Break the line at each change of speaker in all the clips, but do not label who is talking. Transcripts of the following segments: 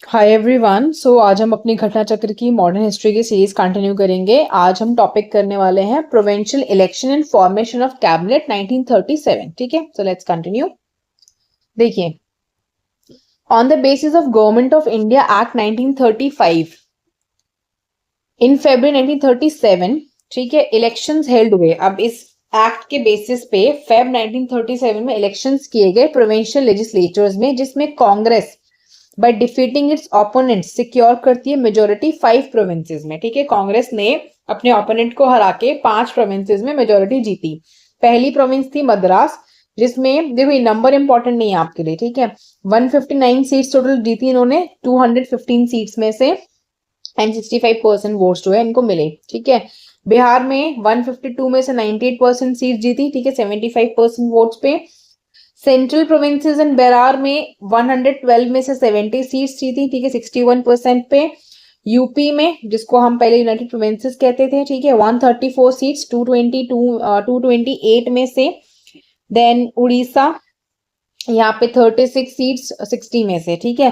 Hi everyone. सो आज हम अपनी घटना चक्र की मॉडर्न हिस्ट्री की सीरीज कंटिन्यू करेंगे। आज हम टॉपिक करने वाले हैं provincial election and formation of cabinet 1937। ठीक है, सो लेट्स कंटिन्यू। देखिए, on the basis of government of India Act 1935 in February 1937, ठीक है, इलेक्शंस हेल्ड हुए। अब इस एक्ट के बेसिस पे फेब 1937 में इलेक्शंस किए गए प्रोविंशियल लेजिस्लेचर्स में, जिसमें Congress by defeating it's opponent secure करती है मेजोरिटी 5 प्रोविंसेस में। ठीक है, कांग्रेस ने अपने ओपोनेंट को हरा के 5 प्रोविंसेस में मेजोरिटी जीती। पहली प्रोविंस थी मद्रास, जिसमें देखो ये नंबर इंपॉर्टेंट नहीं है आपके लिए। ठीक है, 159 सीट्स टोटल जीती इन्होंने 215 सीट्स में से, एंड 65% वोट्स जो है इनको मिले। ठीक है, बिहार में 152 में से 98% सीट जीती। ठीक है, 75% वोट्स पे। सेंट्रल प्रोविंसेस एंड बेरार में 112 में से 70 सीट्स जीती। ठीक है, 61% पे। यूपी में, जिसको हम पहले यूनाइटेड प्रोविंसेस कहते थे, ठीक है, 134 सीट्स 228 में से। देन उड़ीसा, यहाँ पे 36 सीट्स 60 में से। ठीक है,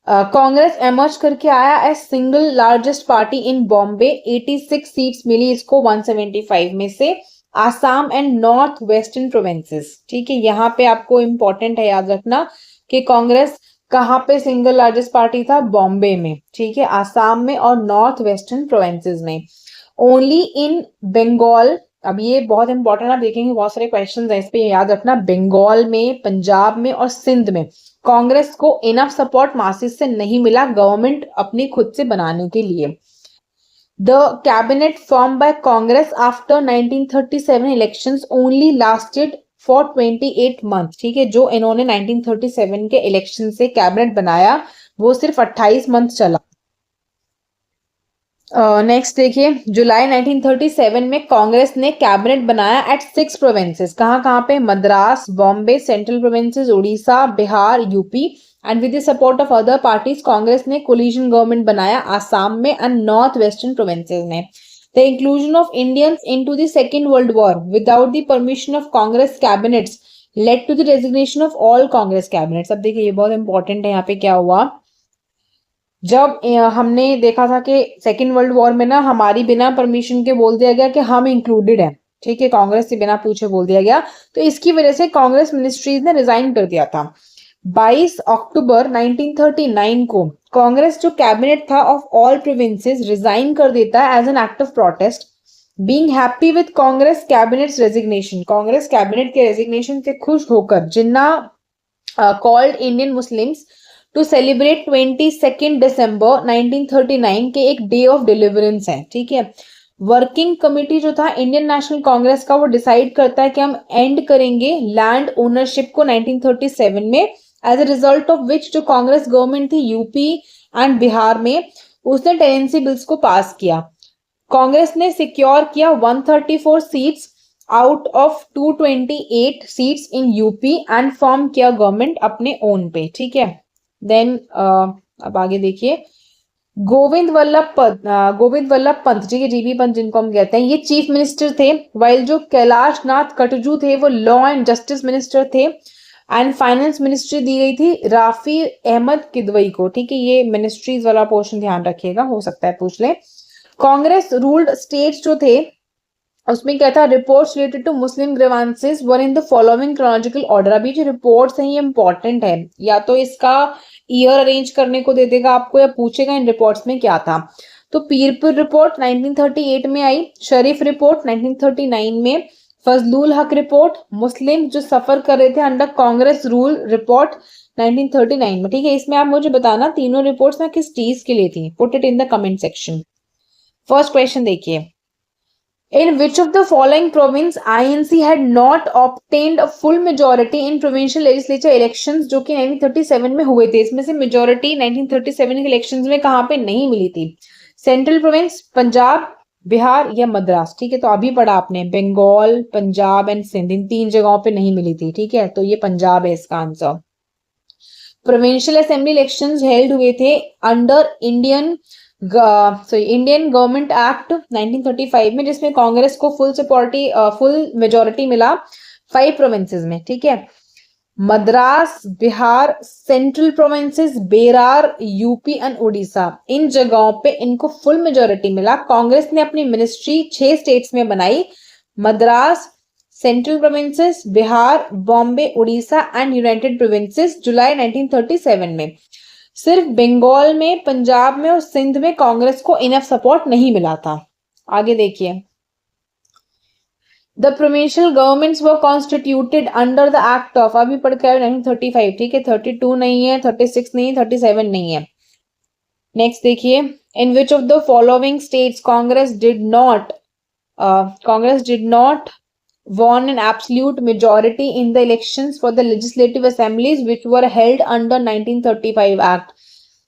कांग्रेस एमर्ज करके आया as single largest party in Bombay, 86 seats मिली इसको 175 में से। Assam and north western Provinces, ठीक है, यहाँ पे आपको इंपॉर्टेंट है याद रखना कि कांग्रेस कहाँ पे सिंगल लार्जेस्ट पार्टी था, बॉम्बे में। ठीक है, आसाम में और नॉर्थ वेस्टर्न प्रोविंसेस में। ओनली इन बंगाल, अब ये बहुत इंपॉर्टेंट, आप देखेंगे बहुत सारे क्वेश्चंस हैं इस पे, याद रखना। बंगाल में, पंजाब में और सिंध में कांग्रेस को इनफ सपोर्ट मासिस से नहीं मिला गवर्नमेंट अपनी खुद से बनाने के लिए। The cabinet form by Congress after 1937 elections only lasted for 28 month. ठीक है, जो इन्होंने 1937 के इलेक्शन से कैबिनेट बनाया वो सिर्फ 28 मंथ चला। नेक्स्ट देखिए, जुलाई 1937 में कांग्रेस ने कैबिनेट बनाया एट 6 प्रोविंसेस। कहाँ कहाँ पे, Madras, Bombay, central provinces, Orissa, Bihar, UP. And with the support of other parties Congress ने कोलिशन गवर्नमेंट बनाया आसाम में एंड नॉर्थ वेस्टर्न प्रोविंसेस में। The inclusion of Indians into the second world war without the permission of Congress cabinets led to the resignation of all Congress cabinets. अब देखिए ये बहुत important है, यहाँ पे क्या हुआ, जब हमने देखा था कि सेकेंड वर्ल्ड वॉर में ना हमारी बिना परमिशन के बोल दिया गया कि हम इंक्लूडेड हैं। ठीक है, कांग्रेस से बिना पूछे बोल दिया गया, तो इसकी वजह से कांग्रेस मिनिस्ट्रीज ने रिजाइन कर दिया था। 22 अक्टूबर 1939 को कांग्रेस जो कैबिनेट था ऑफ ऑल प्रोविंसेस रिजाइन कर देता है as an act of protest. Being happy with Congress cabinet resignation, Congress cabinet के रेजिग्नेशन से खुश होकर Jinnah called Indian Muslims to celebrate 22 दिसंबर 1939 के एक डे ऑफ डिलीवरेंस है। ठीक है, वर्किंग कमेटी जो था इंडियन नेशनल कांग्रेस का, वो डिसाइड करता है कि हम एंड करेंगे लैंड ओनरशिप को 1937 में, as a result of which जो कांग्रेस गवर्नमेंट थी यूपी एंड बिहार में, उसने टेनेंसी बिल्स को पास किया। कांग्रेस ने सिक्योर किया 134 seats out of 228 seats in UP and form किया गवर्नमेंट अपने ओन पे। ठीक है, देन अब आगे देखिए, गोविंद वल्लभ पंत जी के, जीबी पंत जिनको हम कहते हैं, ये चीफ मिनिस्टर थे, वाइल जो कैलाश नाथ कटजू थे वो लॉ एंड जस्टिस मिनिस्टर थे। एंड फाइनेंस मिनिस्ट्री दी गई थी राफी अहमद किदवई को। ठीक है, ये मिनिस्ट्रीज वाला पोर्शन ध्यान रखिएगा, हो सकता है पूछ ले। कांग्रेस रूल्ड स्टेट्स जो थे उसमें क्या था, reports related to Muslim grievances were in the following chronological order. अभी जो रिपोर्ट्स हैं ये इंपॉर्टेंट है, या तो इसका ईयर अरेंज करने को दे देगा आपको या पूछेगा इन रिपोर्ट्स में क्या था। तो पीरपुर रिपोर्ट 1938 में आई, शरीफ रिपोर्ट 1939 में, फजलुल हक रिपोर्ट, मुस्लिम जो सफर कर रहे थे अंडर कांग्रेस रूल रिपोर्ट 1939 में। ठीक है, इसमें आप मुझे बताना तीनों रिपोर्ट्स में किस चीज के लिए थी, put it in the comment section. First question देखिए, in which of the following province INC had not obtained a full majority in provincial legislature elections, जो कि 1937 में हुए थे। इसमें से मेजोरिटी 1937 के इलेक्शंस में कहाँ पे नहीं मिली थी, सेंट्रल प्रोविंस, पंजाब, बिहार या मद्रास। ठीक है, तो अभी पढ़ा आपने, बंगाल, पंजाब एंड सिंध, इन 3 जगहों पे नहीं मिली थी। ठीक है, तो ये पंजाब है इसका answer. Provincial assembly elections held हुए थे अंडर इंडियन गवर्नमेंट एक्ट 1935 में, जिसमें कांग्रेस को फुल मेजोरिटी मिला 5 प्रोविंसेस में। ठीक है, Madras, Bihar, Central Provinces, Berar, UP and Orissa, इन जगहों पे इनको फुल मेजोरिटी मिला। कांग्रेस ने अपनी मिनिस्ट्री 6 स्टेट्स में बनाई, Madras, Central Provinces, Bihar, Bombay, Orissa and United Provinces, जुलाई 1937 में। सिर्फ बंगाल में, पंजाब में और सिंध में कांग्रेस को इनफ सपोर्ट नहीं मिला था। आगे देखिए, the provincial governments were constituted under the act of, अभी पढ़ के 1935, ठीक है, 32 नहीं है, 36 नहीं है, 37 नहीं है। नेक्स्ट देखिए, in which of the following states Congress did not won an absolute majority in the elections for the legislative assemblies which were held under 1935 act।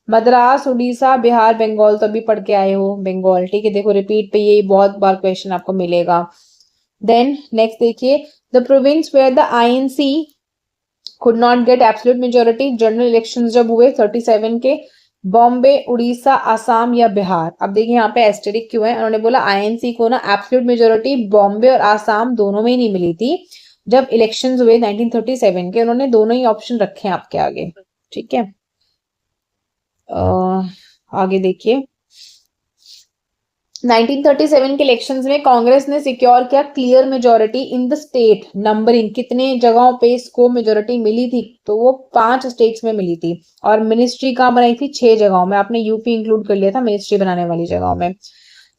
Madras, Orissa, Bihar, Bengal, तो अभी पढ़ के आए हो बंगाल, ठीक है। देखो रिपीट पे ये बहुत बार क्वेश्चन आपको मिलेगा। देन नेक्स्ट देखिए, the province where the INC could not get absolute majority, general elections जब हुए 37 के, बॉम्बे, उड़ीसा, आसाम या बिहार। अब देखिए यहाँ पे एस्टेरिक क्यों है, उन्होंने बोला आईएनसी को ना एब्सोल्यूट मेजोरिटी बॉम्बे और आसाम दोनों में ही नहीं मिली थी जब इलेक्शंस हुए 1937 के, उन्होंने दोनों ही ऑप्शन रखे हैं आपके आगे, ठीक है। आगे देखिए, 1937 के इलेक्शंस में कांग्रेस ने सिक्योर किया clear majority in the state numbering, कितने जगहों पे इसको मेजोरिटी मिली थी, तो वो 5 स्टेट्स में मिली थी। और मिनिस्ट्री कहाँ बनाई थी, 6 जगहों में, आपने यूपी इंक्लूड कर लिया था मिनिस्ट्री बनाने वाली जगहों में।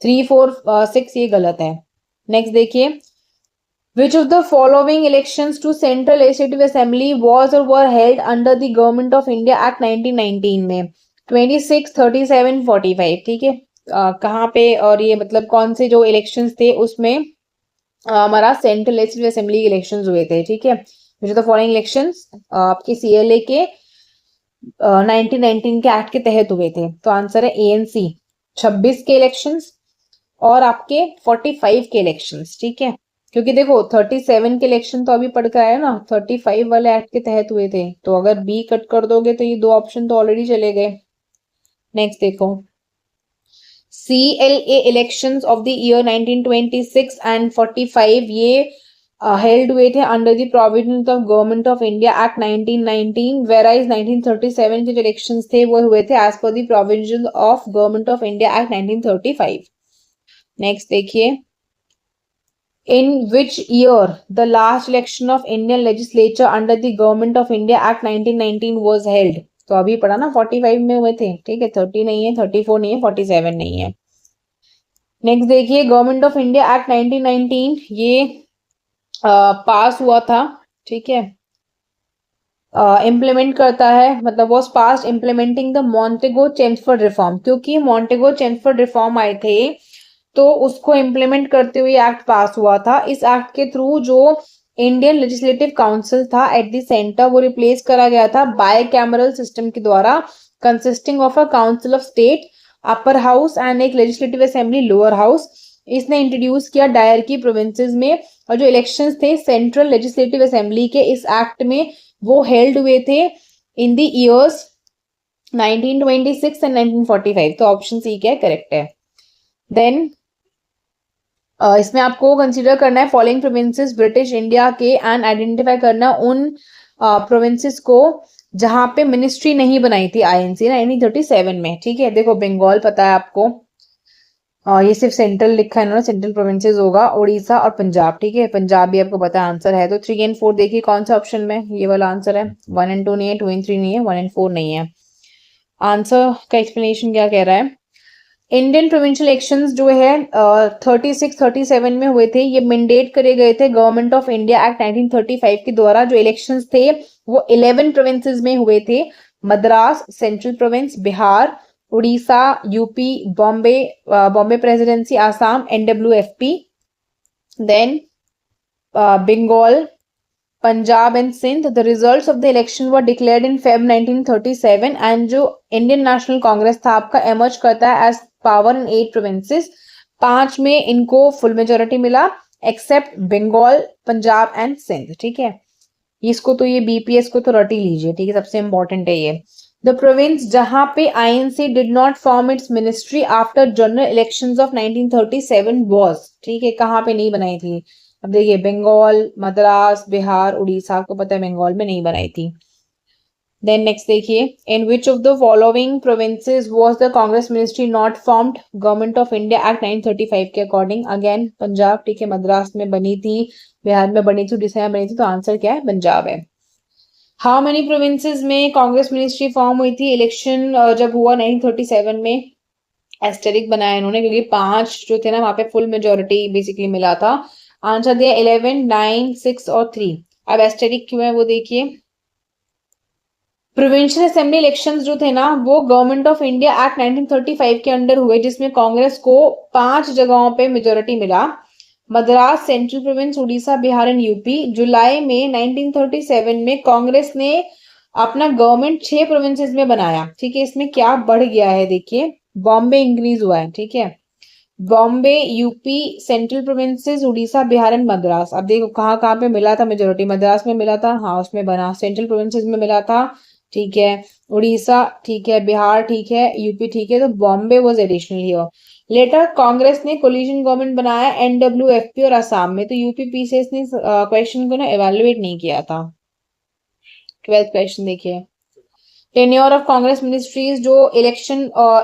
3, 4, 6 ये गलत है। नेक्स्ट देखिए, which of the following elections to Central Legislative Assembly was or were held under the Government of India Act 1919 में, 26, 37, 45, ठीक है। कहाँ पे, और ये मतलब कौन से जो इलेक्शंस थे उसमें हमारा सेंट्रल लेजिस्लेटिव असेंबली इलेक्शंस हुए थे, ठीक है। विच द फॉलोइंग इलेक्शंस आपके सीएलए के 1919 के एक्ट के तहत हुए थे, तो आंसर है एएनसी 26 के इलेक्शंस और आपके 45 के इलेक्शंस, ठीक है। क्योंकि देखो 37 के इलेक्शन तो अभी पढ़ कर आया ना, 35 वाले एक्ट के तहत हुए थे, तो अगर बी कट कर दोगे तो ये 2 ऑप्शन तो ऑलरेडी चले गए। नेक्स्ट देखो, CLA elections of the year 1926 and 45 ये held हुए थे under the provisions of Government of India Act 1919, whereas 1937 के जो elections थे वो हुए थे as per the provisions of Government of India Act 1935। Next देखिए, in which year the last election of Indian legislature under the Government of India Act 1919 was held, तो अभी पढ़ा ना 45 में हुए थे, ठीक है। 30 नहीं है, 34 नहीं है, 47 नहीं है। नेक्स्ट देखिए, गवर्नमेंट ऑफ इंडिया एक्ट 1919 ये पास हुआ था, ठीक है। इम्प्लीमेंट करता है, मतलब was pass implementing the मॉन्टेगो Chelmsford reform, क्योंकि मॉन्टेगो चेम्सफोर्ड रिफॉर्म आए थे तो उसको इम्प्लीमेंट करते हुए एक्ट पास हुआ था। इस एक्ट के थ्रू जो इंडियन लेजिस्लेटिव काउंसिल था एट द सेंटर वो रिप्लेस करा गया था बाय कैमरल सिस्टम के द्वारा, consisting of a council of state upper house and एक लेजिस्लेटिव असेंबली लोअर हाउस। इसने इंट्रोड्यूस किया डायर की प्रोविंसेस में, और जो इलेक्शंस थे सेंट्रल लेजिस्लेटिव असेंबली के इस एक्ट में वो हेल्ड हुए थे इन द ईयर्स 1926 एंड 1945, तो ऑप्शन सी क्या करेक्ट है। देन इसमें आपको कंसीडर करना है फॉलोइंग प्रोविंसेस ब्रिटिश इंडिया के एंड आइडेंटिफाई करना उन प्रोविंसेस को जहां पे मिनिस्ट्री नहीं बनाई थी आईएनसी 1937 में, ठीक है। देखो बंगाल पता है आपको, ये सिर्फ सेंट्रल लिखा है ना, सेंट्रल प्रोविंसेस होगा, उड़ीसा और पंजाब, ठीक है। पंजाब भी आपको पता आंसर है। तो 3 एंड 4 देखिए कौन सा ऑप्शन में ये वाला आंसर है। 1 एंड 2 नहीं है, 2 एंड 3 नहीं है, 1 एंड 4 नहीं है। आंसर का एक्सप्लेनेशन क्या कह रहा है, इंडियन प्रोविंशियल इलेक्शंस जो है 36, 37 में हुए थे, ये मैंडेट करे गए थे गवर्नमेंट ऑफ इंडिया एक्ट 1935 के द्वारा। जो इलेक्शंस थे वो 11 प्रोविंसेस में हुए थे, Madras, central province, Bihar, Orissa, UP, Bombay presidency, Assam, NWFP, then Bengal, Punjab and Sindh. The results of the election were declared in Feb 1937 and जो इंडियन नेशनल कांग्रेस था आपका एमर्ज करता है एज पावर इन 8 प्रोविंसेस। 5 में इनको फुल मेजोरिटी मिला एक्सेप्ट बंगाल, पंजाब एंड सिंध, ठीक है। इसको तो ये बीपीएस को तो रट ही लीजिए, ठीक है, सबसे इंपॉर्टेंट है ये। द प्रोविंस जहां पे INC did not form it's ministry after general elections of 1937 was, ठीक है, कहां पे नहीं बनाई थी, अब देखिए बंगाल, मद्रास, बिहार, उड़ीसा, आपको पता है बंगाल में नहीं बनाई थी। देन नेक्स्ट देखिए, in which of the following provinces was the Congress ministry not formed Government of India Act 1935 के अकॉर्डिंग। अगेन पंजाब, ठीक है, मद्रास में बनी थी, बिहार में बनी थी, उड़ीसा में बनी थी, तो आंसर क्या है, पंजाब है। हाउ मेनी प्रोविंसेस में कांग्रेस मिनिस्ट्री फॉर्म हुई थी? इलेक्शन जब हुआ 1937 में, एस्टेरिक बनाया इन्होंने क्योंकि 5 जो थे ना वहां पे फुल मेजोरिटी बेसिकली मिला था। आंसर दिया 11, 9, 6 और 3। अब एस्टेरिक क्यों है वो देखिए। प्रोविंशियल असेंबली इलेक्शंस जो थे ना वो गवर्नमेंट ऑफ इंडिया एक्ट 1935 के अंडर हुए, जिसमें कांग्रेस को 5 जगहों पे मेजोरिटी मिला। Madras, central Province, Orissa, Bihar and UP. जुलाई में 1937 में कांग्रेस ने अपना गवर्नमेंट 6 प्रोविंसेस में बनाया, ठीक है। इसमें क्या बढ़ गया है देखिए, बॉम्बे इंक्रीज हुआ है, ठीक है। Bombay, UP, central provinces, Orissa, Bihar and Madras. अब देखो कहाँ कहाँ पे मिला था मेजोरिटी, मद्रास में मिला था, हाँ उसमें बना। सेंट्रल प्रोविंसेस में मिला था, ठीक है। उड़ीसा, ठीक है। बिहार, ठीक है। यूपी, ठीक है। तो Bombay was additional here. Later Congress ने कोलिशन गवर्नमेंट बनाया एनडब्ल्यूएफपी और असम में। तो यूपी पीसीएस ने क्वेश्चन को ना एवेलुएट नहीं किया था। 12th क्वेश्चन देखिए, टेन्योर ऑफ कांग्रेस मिनिस्ट्रीज जो इलेक्शन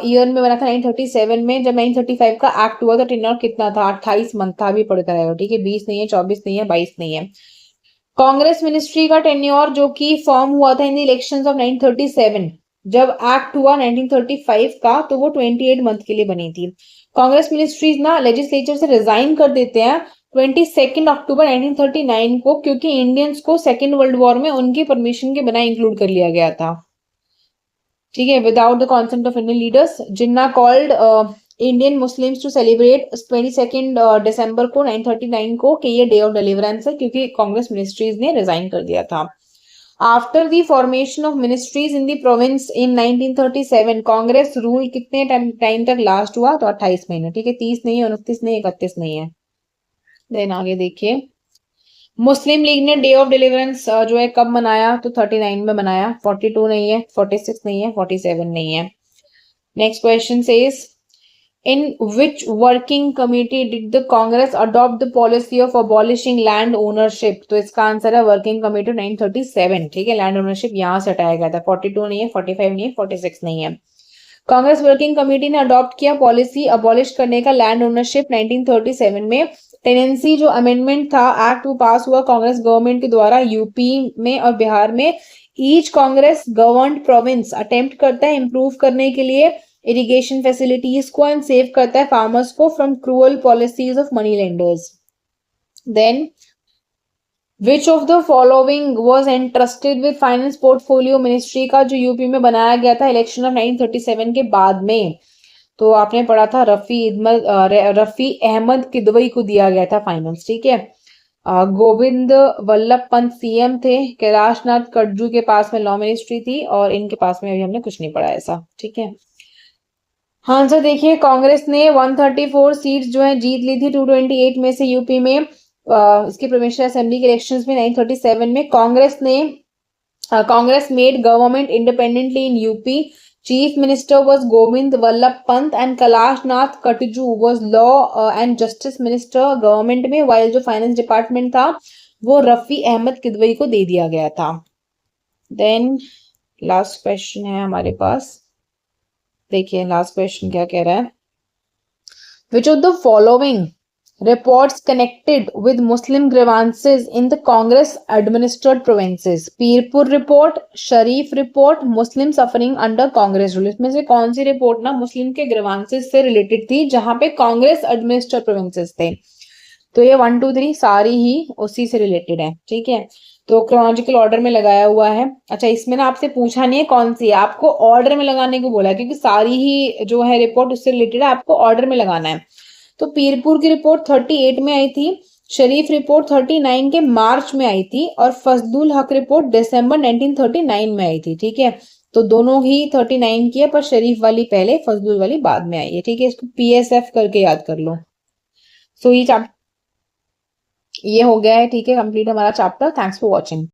ईयर में बना था 1937 में, जब 1935 का एक्ट हुआ तो टेन्योर कितना था? 28 मंथ था। अभी पढ़कर आएगा, ठीक है। 20 नहीं है, 24 नहीं है, 22 नहीं है। कांग्रेस मिनिस्ट्री का टेन्योर जो कि फॉर्म हुआ था इन द इलेक्शंस ऑफ 1937, जब एक्ट हुआ 1935 का तो वो 28 मंथ के लिए बनी थी। कांग्रेस मिनिस्ट्रीज ना लेजिस्लेचर से रिजाइन कर देते हैं 22 अक्टूबर 1939 को, क्योंकि इंडियंस को सेकेंड वर्ल्ड वॉर में उनकी परमिशन के बिना इंक्लूड कर लिया गया था, ठीक है, without the consent of Indian leaders. Jinnah called Indian Muslims to celebrate 22 दिसंबर को 939 को कि ये डे ऑफ डिलीवरेंस है, क्योंकि कांग्रेस मिनिस्ट्रीज ने रिजाइन कर दिया था। After the formation of ministries in the province in 1937 Congress rule कितने टाइम तक लास्ट हुआ? तो 28 महीने, ठीक है। 30 नहीं है, 29 नहीं है, 31 नहीं है। देन आगे देखिए, मुस्लिम लीग ने डे ऑफ डिलीवरेंस जो है कब मनाया? तो 39 में मनाया। 42 नहीं है, 46 नहीं है, 47 नहीं है। Next question says, in which working committee did the Congress adopt the policy of abolishing land ownership? तो इसका आंसर है वर्किंग कमेटी 937, ठीक है। लैंड ओनरशिप यहाँ से हटाया गया था। 42 नहीं है, 45 नहीं है, 46 नहीं है। कांग्रेस वर्किंग कमेटी ने अडॉप्ट किया पॉलिसी अबॉलिश करने का लैंड ओनरशिप 1937 में। टेनेंसी जो अमेंडमेंट था एक्ट वो पास हुआ कांग्रेस गवर्नमेंट के द्वारा यूपी में और बिहार में। Each Congress governed province attempt करता है इंप्रूव करने के लिए इरिगेशन फैसिलिटीज को एंड सेव करता है फार्मर्स को from cruel policies of money lenders. Then which of the following was entrusted with finance portfolio ministry का जो यूपी में बनाया गया था इलेक्शन ऑफ 1937 के बाद में? तो आपने पढ़ा था रफी अहमद किदवई को दिया गया था फाइनेंस, ठीक है। गोविंद वल्लभ पंत सीएम थे। कैलाश नाथ कटजू के पास में लॉ मिनिस्ट्री थी और इनके पास में अभी हमने कुछ नहीं पढ़ा ऐसा, ठीक है। हाँ सर देखिए, कांग्रेस ने 134 सीट्स जो है जीत ली थी 228 में से यूपी में। इसके प्रोविंशियल असेंबली के इलेक्शंस में 1937 में Congress made government independently in UP. Chief minister was Govind Vallabh Pant and Kailash Nath Katju was law and justice minister government में, वाइल जो फाइनेंस डिपार्टमेंट था वो रफी अहमद किदवई को दे दिया गया था। देन लास्ट क्वेश्चन है हमारे पास, देखिए लास्ट क्वेश्चन क्या कह रहा है। विच of the following reports connected with Muslim grievances in the Congress administered provinces? Pirpur report, Sharif report, Muslim suffering under Congress rule. इसमें से कौन सी रिपोर्ट ना मुस्लिम के ग्रीवांसेस से रिलेटेड थी जहां पे कांग्रेस एडमिनिस्ट्रेड प्रोविंसेस थे? तो ये 1, 2, 3 सारी ही उसी से रिलेटेड है, ठीक है। तो क्रोनोलॉजिकल ऑर्डर में लगाया हुआ है। अच्छा इसमें ना आपसे पूछा नहीं है कौन सी है, आपको ऑर्डर में लगाने को बोला है क्योंकि सारी ही जो है रिपोर्ट उससे रिलेटेड है, आपको ऑर्डर में लगाना है। तो पीरपुर की रिपोर्ट 38 में आई थी, शरीफ रिपोर्ट 39 के मार्च में आई थी और फजलुल हक रिपोर्ट दिसंबर 1939 में आई थी, ठीक है। तो दोनों ही 39 की है, पर शरीफ वाली पहले फजलुल वाली बाद में आई है, ठीक है। इसको पीएसएफ करके याद कर लो। सो ये हो गया है, ठीक है, कंप्लीट हमारा चैप्टर। Thanks for watching.